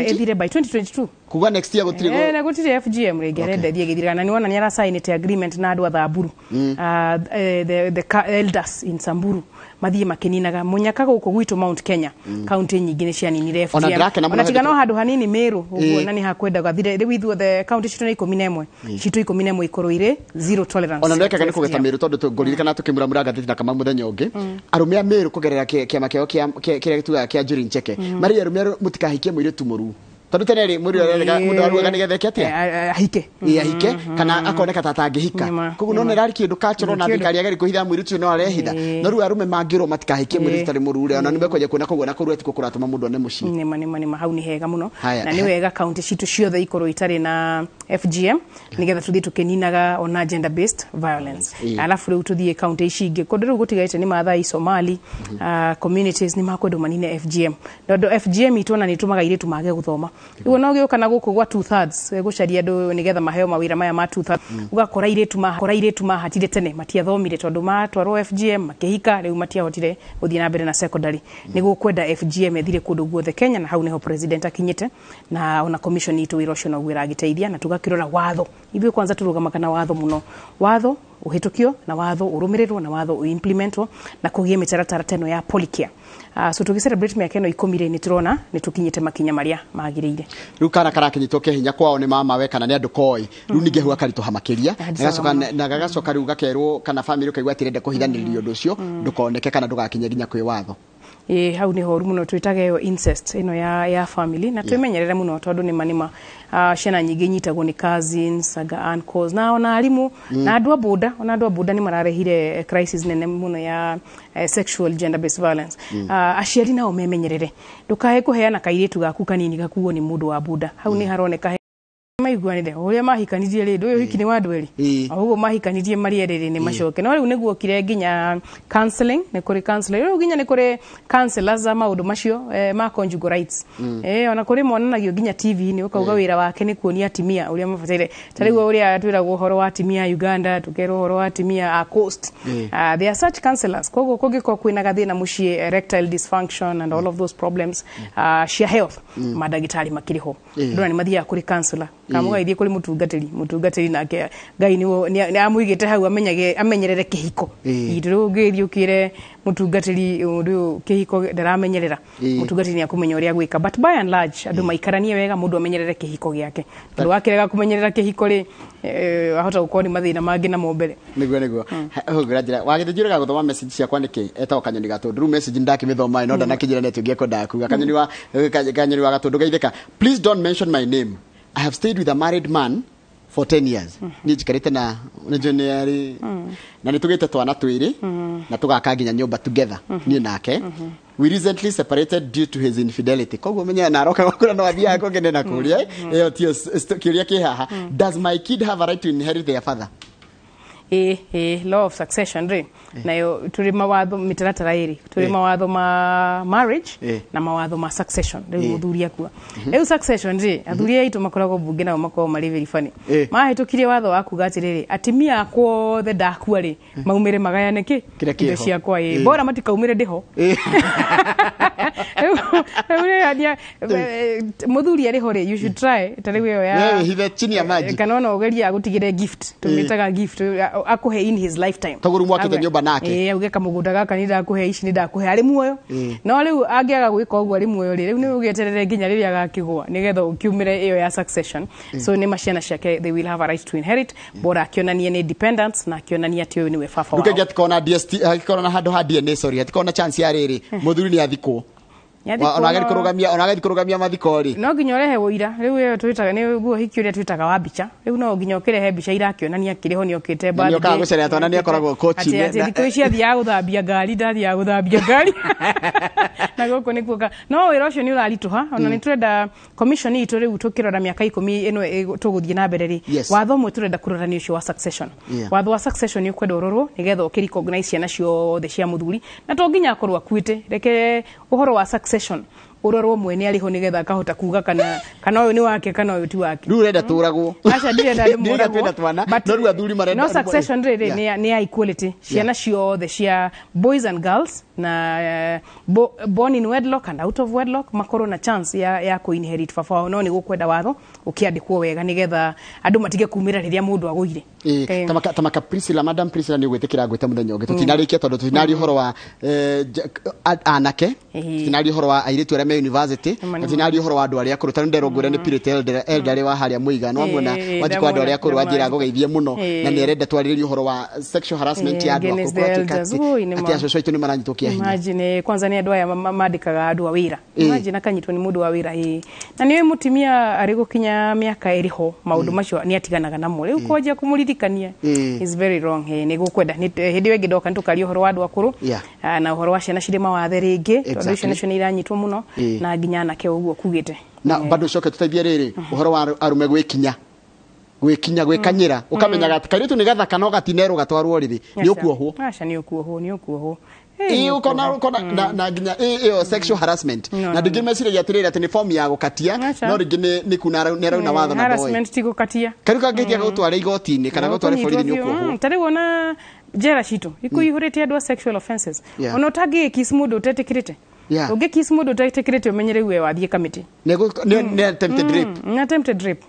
ithire by 2022 kuga next year gũtirĩ na gũtirĩ FGM rĩngĩ arenderie gĩthirikana na nĩwona nĩarasainĩte agreement na andũ a Thamburu the elders in Samburu mathiĩ makĩninaga mũnyaka gũkũ gwitũ Mount Kenya county nyingĩ nĩ cianinire FGM ona tigana no handũ hanini Meru ũguo na nĩ hakwenda gathire rĩu ithuothe county citũ nĩ 11 citũ 11 ikorwo irĩ zero tolerance ona ndekaga nĩ kũgeta Meru tondũ tũngũririkana tũkĩmuramura ngathĩti na kama mũthenya ũngĩ arũme a Meru kũgerera kĩama kĩao kĩrĩa gĩtugaga kĩa Njuri Ncheke marĩ arũme mũtikahikie mũirĩtu mũru tondũ tene rĩ mũndũ ararega mũndũ aruaga nĩgetha atia ahike kana akoneka ta atangĩhika koguo no nĩ rari kĩndũ cultural na thikari agari kũhitha mũirĩtu no arehitha no rĩu arũme mangĩrwo matikahikie mũirĩtu tarĩ mũrure ona nĩmekwenja kuona koguo na kũrua tiko kũratũma mũndũ one mũciĩ nĩma hau nĩ hega mũno na nĩ wega county citũ ciothe ikorwo itarĩ na FGM nĩgetha tũthiĩ tũkĩninaga ona gender based violence alafu rĩu tũthiĩ county ici ingĩ kũndũ rĩu gũtigaĩte nĩ Maathai Somali communities nĩ makwendwo manine FGM tondũ FGM itũ ona nĩtũmaga airĩtu mage gũthoma rĩu no gĩoka na gũkũ gwa 2/3 gũcaria andũ nĩgetha maheo mawĩra maya ma 2/3 ũgakora airĩtu mahatire tene matiathomire tondũ matwarwo FGM makĩhika rĩu matiahotire gũthiĩ na mbere na secondary nĩguo kwenda FGM ethire kũndũ guothe Kenya na hau nĩho president akinyĩte na ona commission itũ wĩra ũcio noguo ĩragĩteithia na tugakĩrora watho ithuĩ kwanza tũrũgamaga na watho mũno watho ũhĩtũkio na watho ũrũmĩrĩrwo na watho ũimplementwo na kũgĩe mĩtaratara teno ya polycare so tũgĩcelebrate mĩaka ĩno 10 nĩ tũrona nĩ tũkinyĩte makinya marĩa magĩrĩire rĩu kana karakinyĩtwo kĩhinya kwao nĩ mama we kana nĩ andũ koĩ rĩu ningĩ hau akaritũha makĩria na gagacoka rĩu gakerwo kana family ũkaigua atĩrenda kũhithanĩrĩria ũndũ ũcio ndũkoneke kana ndũgakinye nginya kwĩ watho hau nĩ horu mũno twĩtaga ĩyo incest ĩno ya family na twĩmenyerere mũno tondũ nĩma ciana nyingĩ nyitagwo nĩ cousins aga uncles na ona arimũ na andũ a boda nĩ mararehire crisis nene mũno ya sexual gender based violence aciari nao memenyerere ndũkae kũheana kairĩtu gaku kanini gakuo nĩ mũndũ wa boda hau nĩ haroneka maiguanire uria mahikanirie ri ndu hiki ni wa ndweri oguo mahikanirie mari eriri ni macoke no riu niguo kire nginya counseling ni kuri counseling riu nginya ni kuri counselors za maundu macio ma conjugal rights ona kuri monanagio nginya TV ni ukauga wira wake ni kuonia atimia uria mabatire tariu uria twiragwo horo wa atimia Uganda tukero horo wa atimia Coast there are such counselors koguo kugiko kwina gathina mucii erectile dysfunction and all of those problems cia health madagitari makiriho ndona ni mathia kuri counselor kamuga ithie kuri mutungatiri nake ngai ni amuigite hau amenyerere kihiko ituru ngithiukire mutungatiri undu kihiko ndaramenyerera mutungatiri ni akumenya uria gwika but by and large andu maikaranie wega mundu amenyerere kihiko giake ndu wakirega kumenyerera kihiko ri ahota gukoni mathina mangi na mombere niguo hugurajira wagithijiraga guthoma message cia kwaniki eta okanyoni gatundu message ndakimithoma no ndanakinyira netu ngieko ndakuga kanyoni wa gatundu gaitheka please don't mention my name. I have stayed with a married man for 10 years. Ni jikarite na junior na nitugite twana twiri na tugaka nginya nyumba together ni nake. We recently separated due to his infidelity. Koguo menya na roka wakura no athia ko ngene na kuria eyo tio kiuria kihaha. Does my kid have a right to inherit their father? Law of succession ri nayo turi mawatho mitaratara iri turi mawatho ma marriage na mawatho ma succession ri muthuria kwa succession ri athuria itu makoragwo bunge na makoro mari very funny mahitukirie watho wa kuga atiriri atimia akwo the dakua ri maumire magayane ki indo ciakwa bora matikaumire ndiho muthuri ari hore you should try tariwe ya hithe chini ya maji kana no ugeria gutigire gift tumitaga gift akuhe in his lifetime taguru mwakite nyumba nake uge kamugunda gaka ni ndakuhe ici ni ndakuhe ari muoyo no riu angiaga gwika uguo ari muoyo riu ni ugeterere nginya riria agakigwa nigetha ukiumire iyo ya succession so ni maciana ciake they will have a right to inherit bora akionanie ni independence na akionanie ati uyu niwe baba wao duke gatikona DST akikona na handu ha DNA sorry atikona chance ya riri muthuri ni athiko onagari kurugamia mathikori no nginya urehe uira riu yo twitaga ni guo hiki uria twitaga wa bicha riu no nginya ukirehe bicha irakionania kiriho ni okite bad ni okaga gucerea twana ni akoragwo coach ni ati thiko ici athia guthambia ngari ndathia guthambia ngari na goko ni kuoka no wira ucio ni urarituha ona ni turenda commission itu riu tukirora miaka 10 eno tuguthie na mbere ri watho mwe turenda kurorania ucio wa succession watho wa succession ni kwenda urorwo nigetha ukiricognize ciana cio the cia muthuri na to nginya akorwo akuite reke uhoro wa succession urorwo mwene ariho nigetha akahota kuga kana uyu ni wake kana uyu ti wake riu renda turagwo acha ndirenda ndimuragwo twana no riu athuri marenda no succession riri ni equality ciana cio the cia boys and girls na born in wedlock and out of wedlock makoro na chance ya ku inherit baba no ni gukwenda watho ukiandikwo wega nigetha andu matige kumira riria mundu aguire tamaka Priscilla madam Priscilla ni gwetekira gweta muthenya ungi tutinarikia tondu tutinari horo wa anake tutinari horo wa airitu aria me university tutinari horo wa andu aria akuru tanu nderogure ni Pirate Elder wa haria muiga no amwe na wathikwa andu aria akuru wanjira gugeithie muno na ni erenda twaririe horo wa sexual harassment ya andu akuru ati acio itu ni maranyitukia hinya imagine kwanza ni andu aya mandikaga andu awira imagine akanyitwo ni mundu wa wira na niwe mutimia ari gukinya miaka iriho maundu macio ni atiganaga namo riu koja kumuririkania is very wrong ni gukwenda hindi wengi ndoka ntukari horo wa andu akuru na horo wa ciana ciri mawathe ringi tondu ciana cio ni iranyitwo muno na nginya nake uguo kugite na bado coke tutaithie riri uhoro wa arume gwikanyira ukamenyaga karitu ni gathaka no gatinero gatwarwo riri ni ukuohwo acha ni ukuohwo kona na nginya sexual harassment na ndingi mecire ya tirira ati ni form ya gukatia no ringi ni kuna ne rauna watho na boy harassment ti gukatia karuka ngitia gutwara igoti-ini kana gutwara borithi ni ukuohwo tari wona jera cito ikuihurite andu sexual offenses ono tagi kiss mundu utetikirite uge kiss mundu utetikirite umenyere we wathie committee ne attempted rape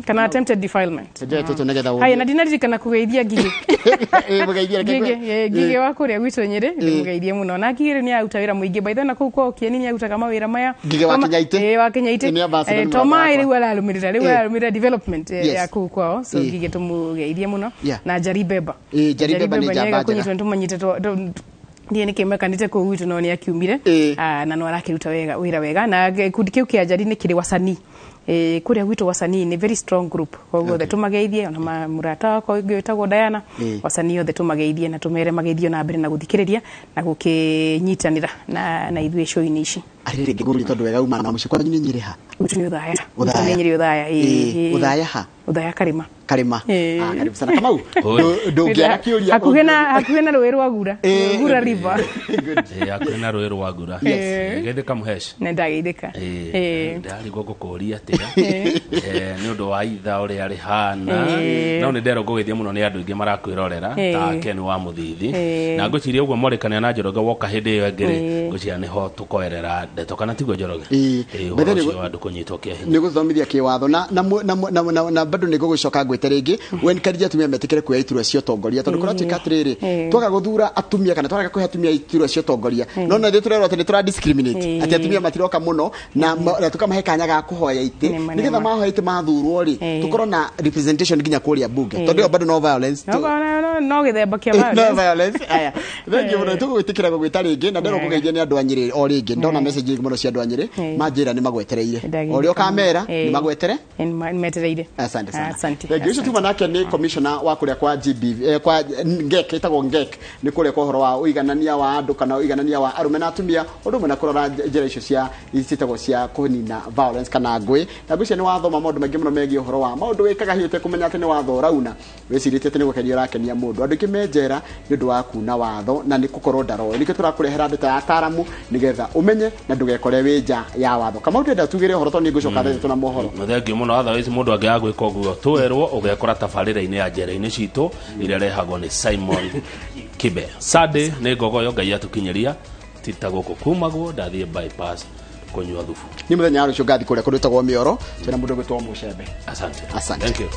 kana attempted defilement haya na dinari kana kugeithia ngige ngige wa kuria gwitu nyiri mugeithie muno na ngire ni autawira muingi by the na kuko okieni ni autaga mawira maya ngige wa kinyaite to mai ri wala alumirira development ya kuko so ngige tumugeithie muno na jaribeba ni jamba kunyitwa ntumanyite ndiye nikimekanite ko gwitu no ni akiumire na no arakiruta wega wira wega na kundi kiu kia jari ni kiri wasani kuria gwitu wasanii ni very strong group koguo the tumageithie ona murata wako gwitagwo Diana wasanii othe tumageithie na tumere mageithio na mbere na guthikiriria na gukinyitanira na ithuĩ show-inĩ ici arire ngiguri tondu wega uma na mucikwa nyiri ha utuni uthaya nyiri uthaya uthaya ha uthaya karima karibu sana Kamau ndungiaga kiuria hakuhe na rũĩ rwa gura river hakuhe na rũĩ rwa gura geithĩka mũheci nĩ ndageithĩka ndari gũkũria atĩa nĩ ũndũ wa itha ũrĩa rĩhana no nĩ nderwo ngũgeithia mũno nĩ andũ aingĩ marakwĩrorera ta Ken wa Mũthithi na ngũciria ũguo morĩkania na Njoroge woka hĩndĩ ĩyo ĩngĩ ngũciria nĩho tũkoerera ndeto kana tiguo Njoroge ũhoro ũcio andũ kũnyitwo kĩahinya nĩ gũthomithia kĩwatho na bado nĩ gũgũcoka gwĩte rĩngĩ wen karija atumia metikire kuya iturwa cio tongoria tondu kora twika atiriri twaga guthura atumia kana twaga kuhe atumia iturwa cio tongoria no na thitũrerwo atĩ nĩ tũra discriminate ati atumia matiroka mũno na tukamahe kanya ga kuhoya ite nigetha mahoya ite mathurwo ri tukorwo na representation nginya kũrĩa bunge tondu bado no violence no gĩthemba kĩa violence aya thank you mũno tũgwĩtĩkĩra gwĩta rĩngĩ na nderwo kũgeithia nĩ andũ a Nyĩrĩ o rĩngĩ ndona message mũno cia andũ a Nyĩrĩ manjĩra nĩ magwetereire o rĩo kamera nĩ magwetere metereire asante sana thank you tuma nake ni commissioner wa kuria kwa GBV kwa ngek itagwo ngek ni kuria kwa horo wa uiganania wa andu kana uiganania wa arume na atumia undu mena kurora njira icio cia icitagwo cia kũnina violence kana ngũĩ na ngũcia ni wathoma maundu maingĩ muno megie horo wa maundu wikaga hiyo te kumenya ati ni watho rauna wicirite ati ni gukenio rakenia mundu andu kimenjera ni ndu wa kuna watho na ni gukorwo ndaro ni turakurehera andu ta ataramu nigetha umenye na ndugekore winja ya watho kama utenda tugire horo to ni ngucoka thete tuna mohoro muthengio muno otherwise mundu angiaga gwika uguo twerwo ugekora tabarĩra-inĩ ya njera-inĩ citũ iria rehagwo nĩ Simon Kibe Sade nĩ ngogoyo Ngai atukinyeria tita gũkũ kumagwo ndathiĩ bypass kunyua thubu ni muthenya rũcio ngathi kũrĩa kũndũ tagwo Mĩoro tena mũndũ gwĩtwo Mũcembe asante thank you